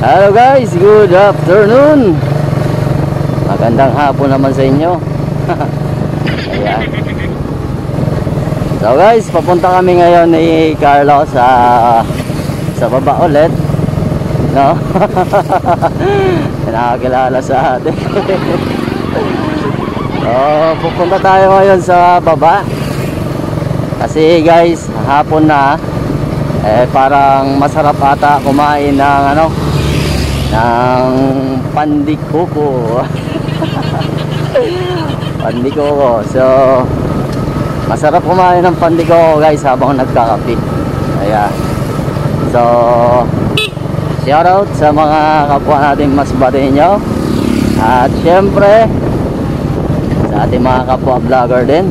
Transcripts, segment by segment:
Hello guys, good afternoon. Magandang hapon naman sa inyo. Ayan. So guys, papunta kami ngayon ni Carlo sa baba ulit, no? Nakakilala sa atin. So, pupunta tayo ngayon sa baba. Kasi guys, hapon na. Parang masarap ata kumain ng ng pandikoko. Pandikoko. So masarap kumain ng pandikoko guys habang nagkakape. Ayan. So shout out sa mga kapwa natin Masbateño. At syempre sa ating mga kapwa vlogger din,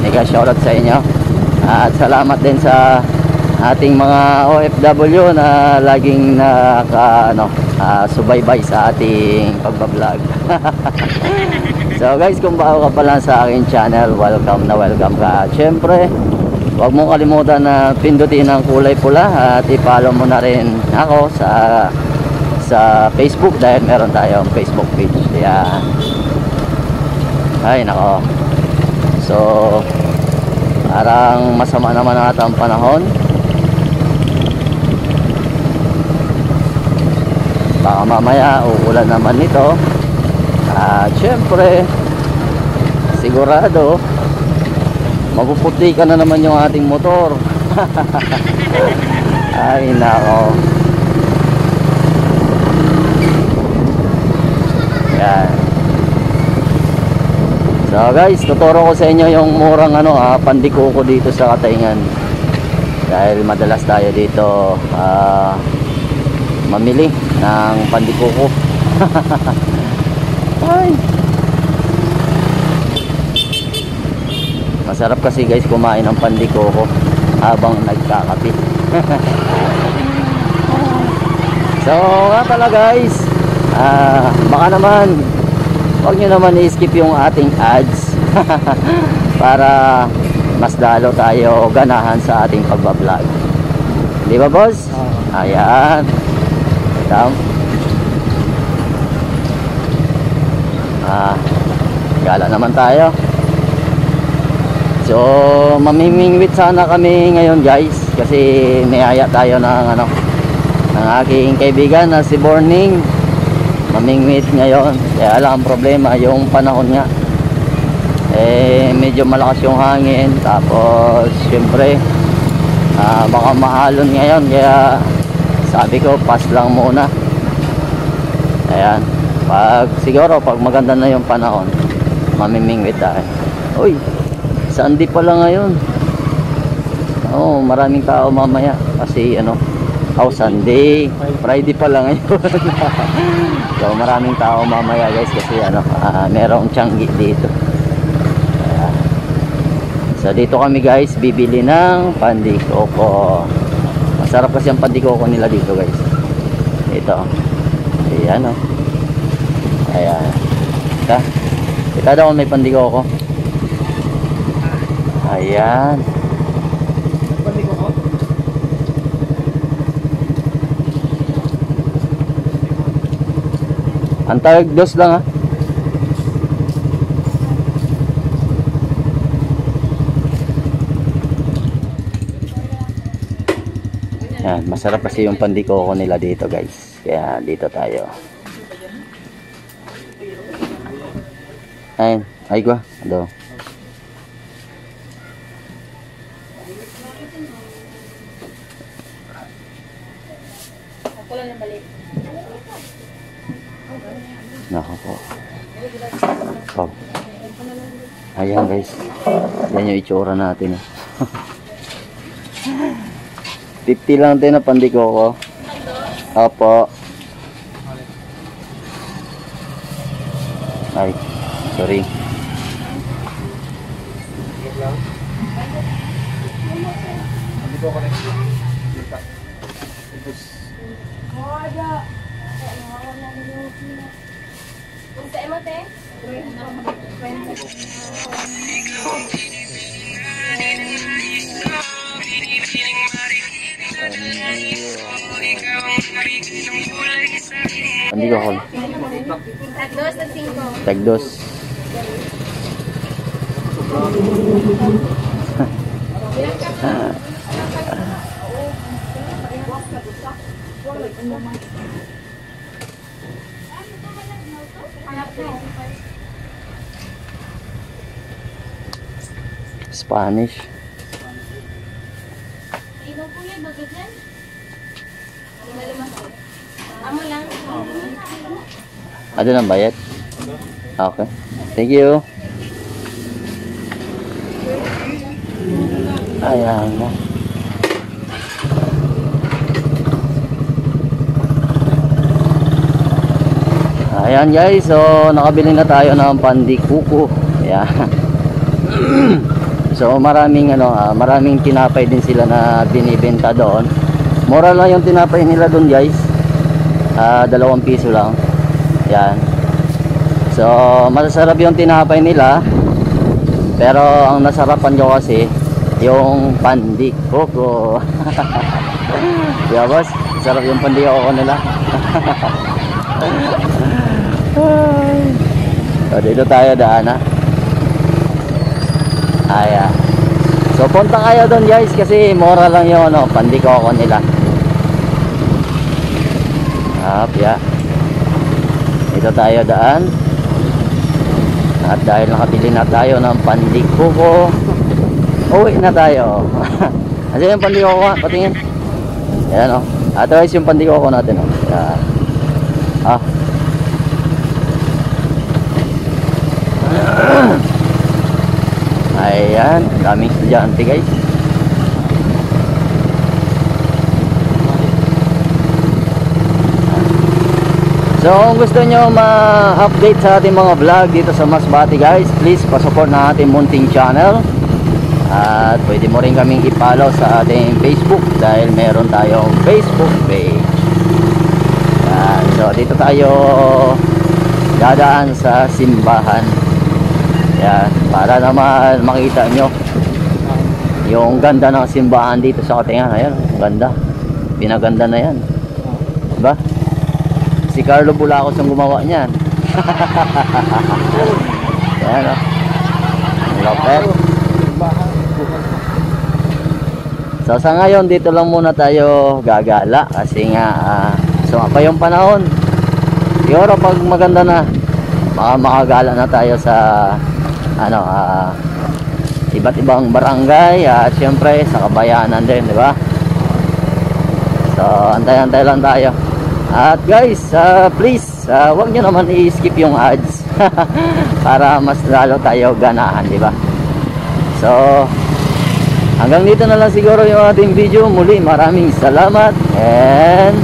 mega shout out sa inyo. At salamat din sa ating mga OFW na laging subaybay sa ating pagbablog. So guys, kung bago ka pa lang sa aking channel, welcome na welcome ka. At syempre, huwag mong kalimutan na pindutin ang kulay pula at i-follow mo na rin ako sa Facebook dahil meron tayong Facebook page. Yan. Ay nako. So parang masama naman ata ang panahon. Baka mamaya uulan naman nito. At syempre sigurado mapuputi ka na naman yung ating motor. Ay nako. Yan. So guys, tuturo ko sa inyo yung murang pandikoko dito sa Katayngan. Dahil madalas tayo dito mamili ng pandikoko. Ay. Masarap kasi guys kumain ng pandikoko habang nagkakape. So nga pala guys, baka naman huwag nyo naman i-skip yung ating ads para mas lalo tayo ganahan sa ating pagbablog. Di ba boss? Ayan. Gala naman tayo. So mamimingwit sana kami ngayon guys, kasi niyaya tayo ng ng aking kaibigan na si Borning. Mamingwit ngayon. Kaya lang ang problema yung panahon nga, medyo malakas yung hangin. Tapos syempre baka mahalon ngayon, kaya sabi ko pass lang muna. Ayan. Siguro pag maganda na yung panahon, mamimingwit tayo. Uy, Sunday pala ngayon. Maraming tao mamaya kasi Sunday, Friday pala ngayon. So maraming tao mamaya guys kasi merong Tianggi dito. Ayan. So dito kami guys bibili ng pandikoko. Masarap kasi ang pandikoko nila dito guys. Ito. Ayan Ayan. Kita daw may pandikoko. Ayan. Pandikoko. Antay dos lang Yan, masarap kasi yung pandikoko nila dito guys. Kaya dito tayo. Ayun, ay ko. Ado. Ako lang na balik. Nako po. Ayan guys. Yan yung itsura natin. 50 lang din na pandikoko. Opo. Ay, sorry. Pandikoko na. Sa emote? Pandigo ko. Tagdos at 5. Tagdos. Spanish. Ino po yung bagay dyan? Amo lang. Ano nang bayad? Okay. Thank you. Ayan na. Ayan guys, so nakabili na tayo ng pandikuko. Ayan. So maraming maraming tinapay din sila na binibenta doon. Mura lang yung tinapay nila doon guys. 2 piso lang. Yan. So masasarap yung tinapay nila. Pero ang nasarapan ko kasi yung pandikuko. Yeah boss, sarap yung pandikuko nila. So dito tayo daan ha. Ayan. So punta kayo doon guys kasi mura lang yung pandikuko nila. Yeah. Dito tayo daan. At dahil nakabili na tayo ng pandikuko, uwi na tayo. Ano yung pandikuko? Patingin. Ayan Ito guys yung pandikuko natin Ayan. Ayan, daming estudyante guys. So kung gusto nyo ma-update sa ating mga vlog dito sa Masbate guys, please pasupport na ating munting channel. At pwede mo rin kaming i-follow sa ating Facebook dahil meron tayong Facebook page. Ayan, so dito tayo dadaan sa simbahan. Yan, para naman makita nyo yung ganda ng simbahan dito sa Katingan. Ayan, ganda. Pinaganda na yan. Diba? Si Carlo Bulacos ang gumawa niyan. Ayan Lopet. So sa ngayon dito lang muna tayo gagala kasi nga suma pa yung panahon. Siguro pag maganda na makagala na tayo sa iba't ibang barangay at syempre sa kabayanan din, di ba? So antay-antay lang tayo. At guys, please wag nyo naman i-skip yung ads para mas lalo tayo ganahan, di ba? So hanggang dito na lang siguro yung ating video. Muli maraming salamat and